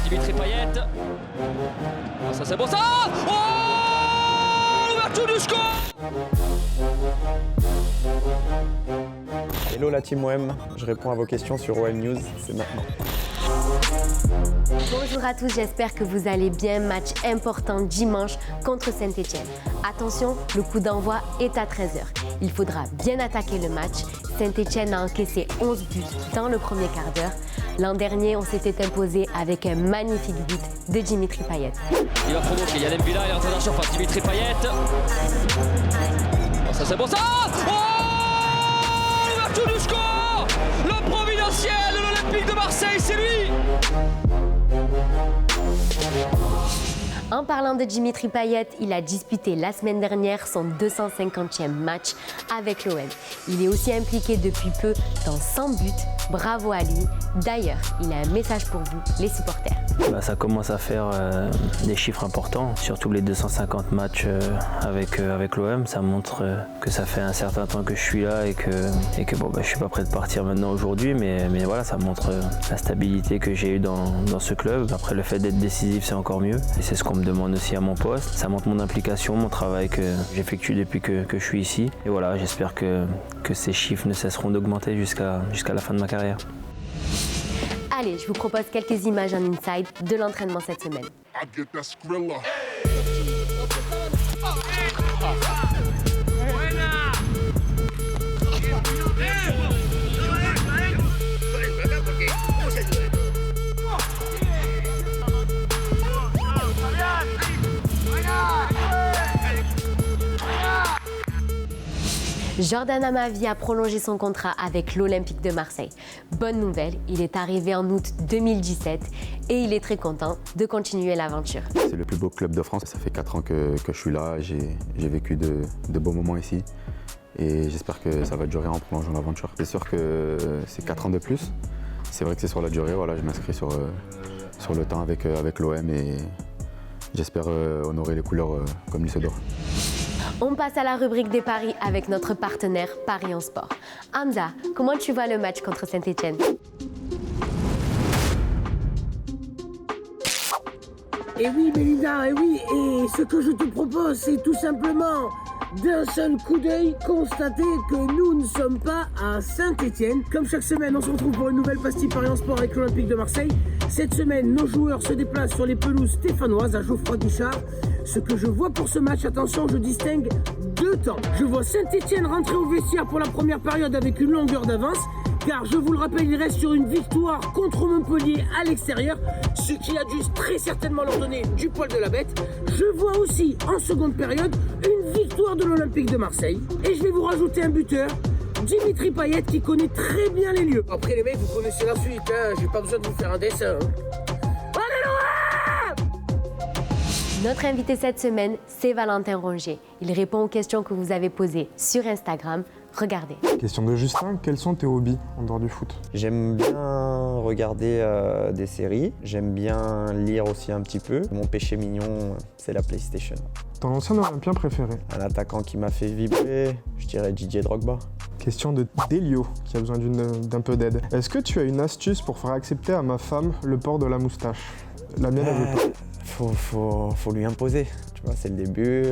Dimitri Payet. Oh, ça c'est bon ça. Oh, l'ouverture du score. Hello la team OM, je réponds à vos questions sur OM News, c'est maintenant. Bonjour à tous, j'espère que vous allez bien. Match important dimanche contre Saint-Etienne. Attention, le coup d'envoi est à 13h. Il faudra bien attaquer le match. Saint-Etienne a encaissé 11 buts dans le premier quart d'heure. L'an dernier, on s'était imposé avec un magnifique but de Dimitri Payet. Il va provoquer Yann Mbila, il est en train d'en surface. Dimitri Payet. Oh, ça c'est bon ça. Oh, l'ouverture du score. Le providentiel de l'Olympique de Marseille, c'est lui. En parlant de Dimitri Payet, il a disputé la semaine dernière son 250e match avec l'OM. Il est aussi impliqué depuis peu dans 100 buts. Bravo à lui. D'ailleurs, il a un message pour vous, les supporters. Ça commence à faire des chiffres importants, surtout les 250 matchs avec l'OM. Ça montre que ça fait un certain temps que je suis là et que je suis pas prêt de partir maintenant aujourd'hui, mais voilà, ça montre la stabilité que j'ai eue dans ce club. Après, le fait d'être décisif, c'est encore mieux. Et c'est ce qu'on me demande aussi à mon poste. Ça montre mon implication, mon travail que j'effectue depuis que je suis ici. Et voilà, j'espère que ces chiffres ne cesseront d'augmenter jusqu'à la fin de ma carrière. Allez, je vous propose quelques images en inside de l'entraînement cette semaine. Jordan Amavi a prolongé son contrat avec l'Olympique de Marseille. Bonne nouvelle, il est arrivé en août 2017 et il est très content de continuer l'aventure. C'est le plus beau club de France, ça fait 4 ans que je suis là, j'ai vécu de beaux moments ici et j'espère que ça va durer en prolongeant l'aventure. C'est sûr que c'est 4 ans de plus, c'est vrai que c'est sur la durée, voilà, je m'inscris sur le temps avec l'OM et j'espère honorer les couleurs comme il se doit. On passe à la rubrique des paris avec notre partenaire Paris en Sport. Hamza, comment tu vois le match contre Saint-Etienne? Et oui, Belinda, et oui, et ce que je te propose, c'est tout simplement d'un seul coup d'œil constater que nous ne sommes pas à Saint-Etienne. Comme chaque semaine, on se retrouve pour une nouvelle pastille Paris en Sport avec l'Olympique de Marseille. Cette semaine, nos joueurs se déplacent sur les pelouses stéphanoises à Geoffroy-Guichard. Ce que je vois pour ce match, attention, je distingue 2 temps. Je vois Saint-Etienne rentrer au vestiaire pour la première période avec une longueur d'avance, car je vous le rappelle, il reste sur une victoire contre Montpellier à l'extérieur, ce qui a dû très certainement leur donner du poil de la bête. Je vois aussi en seconde période une victoire de l'Olympique de Marseille. Et je vais vous rajouter un buteur, Dimitri Payet, qui connaît très bien les lieux. Après les mecs, vous connaissez la suite, hein, j'ai pas besoin de vous faire un dessin. Notre invité cette semaine, c'est Valentin Rongier. Il répond aux questions que vous avez posées sur Instagram. Regardez. Question de Justin, quels sont tes hobbies en dehors du foot? J'aime bien regarder des séries, j'aime bien lire aussi un petit peu. Mon péché mignon, c'est la PlayStation. Ton ancien Olympien préféré? Un attaquant qui m'a fait vibrer, je dirais Didier Drogba. Question de Delio, qui a besoin d'un peu d'aide. Est-ce que tu as une astuce pour faire accepter à ma femme le port de la moustache? La mienne, elle veut pas. Faut lui imposer, tu vois, c'est le début,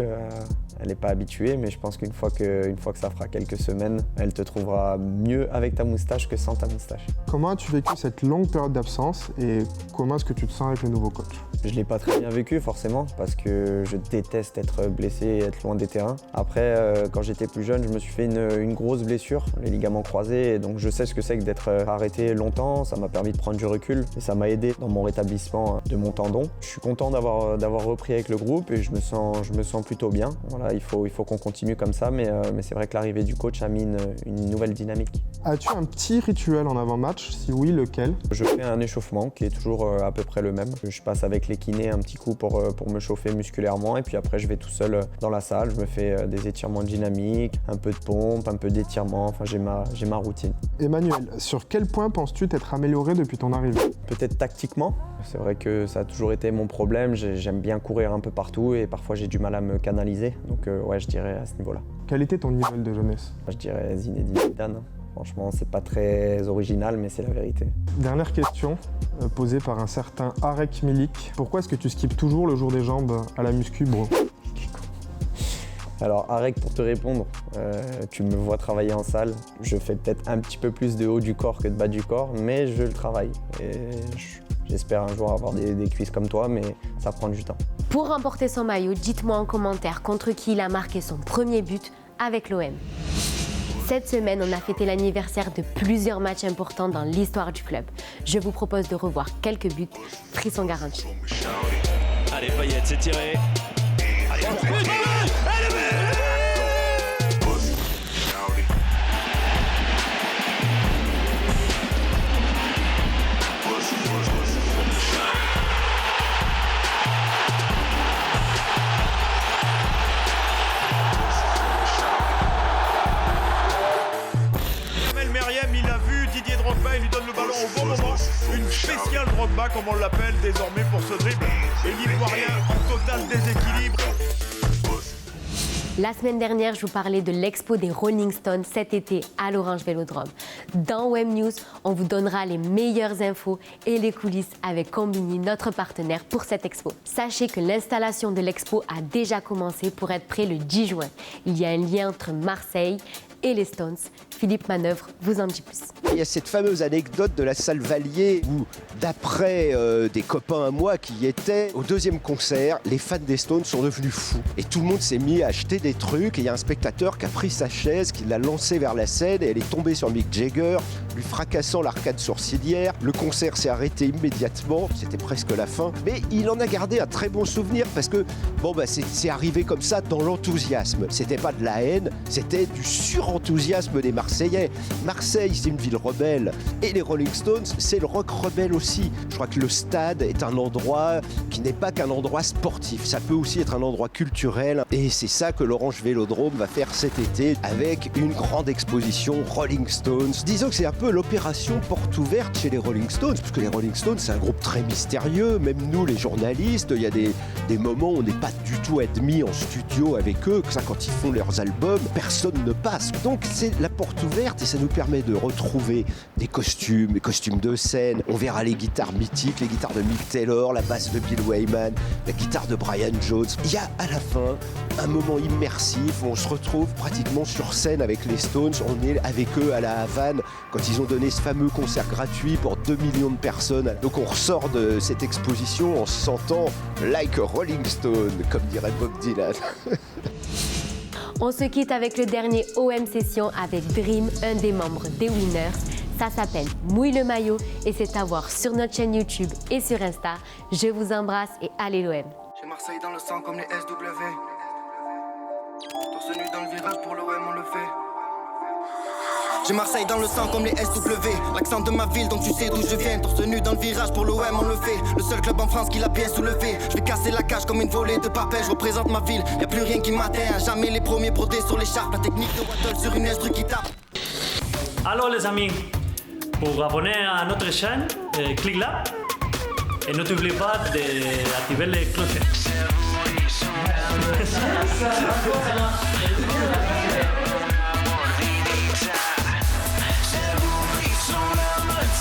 elle n'est pas habituée, mais je pense qu'une fois que ça fera quelques semaines, elle te trouvera mieux avec ta moustache que sans ta moustache. Comment as-tu vécu cette longue période d'absence et comment est-ce que tu te sens avec le nouveau coach? Je ne l'ai pas très bien vécu forcément parce que je déteste être blessé et être loin des terrains. Après, quand j'étais plus jeune, je me suis fait une grosse blessure, les ligaments croisés, et donc je sais ce que c'est que d'être arrêté longtemps. Ça m'a permis de prendre du recul et ça m'a aidé dans mon rétablissement de mon tendon. Je suis content d'avoir repris avec le groupe et je me sens plutôt bien. Voilà, il faut qu'on continue comme ça, mais c'est vrai que l'arrivée du coach a mis une nouvelle dynamique. As-tu un petit rituel en avant-match? Si oui, lequel? Je fais un échauffement qui est toujours à peu près le même. Je passe avec les kinés un petit coup pour me chauffer musculairement et puis après je vais tout seul dans la salle, je me fais des étirements dynamiques, un peu de pompe, un peu d'étirement, enfin j'ai ma routine. Emmanuel, sur quel point penses-tu t'être amélioré depuis ton arrivée? Peut-être tactiquement, c'est vrai que ça a toujours été mon problème, j'aime bien courir un peu partout et parfois j'ai du mal à me canaliser, donc ouais je dirais à ce niveau-là. Quel était ton idole de jeunesse? Je dirais Zinedine Zidane. Franchement, c'est pas très original, mais c'est la vérité. Dernière question, posée par un certain Arek Milik. Pourquoi est-ce que tu skippes toujours le jour des jambes à la muscu, bro? Alors Arek, pour te répondre, tu me vois travailler en salle. Je fais peut-être un petit peu plus de haut du corps que de bas du corps, mais je le travaille. Et j'espère un jour avoir des cuisses comme toi, mais ça prend du temps. Pour remporter son maillot, dites-moi en commentaire contre qui il a marqué son premier but avec l'OM. Cette semaine, on a fêté l'anniversaire de plusieurs matchs importants dans l'histoire du club. Je vous propose de revoir quelques buts, frisson garanti. Allez, Payet, c'est tiré. Allez, il a vu Didier Drogba, il lui donne le ballon au bon moment. Une spéciale Drogba, comme on l'appelle désormais pour ce dribble. Et l'Ivoirien en total déséquilibre. La semaine dernière, je vous parlais de l'expo des Rolling Stones cet été à l'Orange Vélodrome. Dans Web News, on vous donnera les meilleures infos et les coulisses avec Combini, notre partenaire pour cette expo. Sachez que l'installation de l'expo a déjà commencé pour être prêt le 10 juin. Il y a un lien entre Marseille et les Stones. Philippe Manœuvre vous en dit plus. Il y a cette fameuse anecdote de la salle Valier où, d'après des copains à moi qui y étaient, au deuxième concert, les fans des Stones sont devenus fous. Et tout le monde s'est mis à acheter des trucs et il y a un spectateur qui a pris sa chaise, qui l'a lancée vers la scène et elle est tombée sur Mick Jagger, lui fracassant l'arcade sourcilière. Le concert s'est arrêté immédiatement, c'était presque la fin. Mais il en a gardé un très bon souvenir parce que c'est arrivé comme ça dans l'enthousiasme. C'était pas de la haine, c'était du surenthousiasme des Marseillais. Marseille, c'est une ville rebelle et les Rolling Stones, c'est le rock rebelle aussi. Je crois que le stade est un endroit qui n'est pas qu'un endroit sportif. Ça peut aussi être un endroit culturel et c'est ça que l'Orange Vélodrome va faire cet été avec une grande exposition Rolling Stones. Disons que c'est un peu l'opération porte ouverte chez les Rolling Stones, parce que les Rolling Stones, c'est un groupe très mystérieux. Même nous, les journalistes, il y a des moments où on n'est pas du tout admis en studio avec eux. Ça, quand ils font leurs albums, personne ne passe. Donc c'est la porte ouverte et ça nous permet de retrouver des costumes de scène. On verra les guitares mythiques, les guitares de Mick Taylor, la basse de Bill Wyman, la guitare de Brian Jones. Il y a à la fin un moment immersif où on se retrouve pratiquement sur scène avec les Stones. On est avec eux à la Havane quand ils ont donné ce fameux concert gratuit pour 2 millions de personnes. Donc on ressort de cette exposition en se sentant like a Rolling Stone, comme dirait Bob Dylan. On se quitte avec le dernier OM Session avec Dream, un des membres des Winners. Ça s'appelle Mouille le maillot et c'est à voir sur notre chaîne YouTube et sur Insta. Je vous embrasse et allez l'OM. J'ai Marseille dans le sang comme les SW. Torse nu dans le virage pour l'OM on le fait. J'ai Marseille dans le sang comme les SW. L'accent de ma ville donc tu sais d'où je viens. Torse nu dans le virage pour l'OM on le fait. Le seul club en France qui l'a bien soulevé. Je vais casser la cage comme une volée de papel. Je représente ma ville, y'a plus rien qui m'atteint. Jamais les premiers brodés sur l'écharpe. La technique de Waddle sur une instru qui tape. Alors les amis, pour abonner à notre chaîne, clique là. Et n'oubliez pas d'activer les clochettes.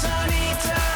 Sanita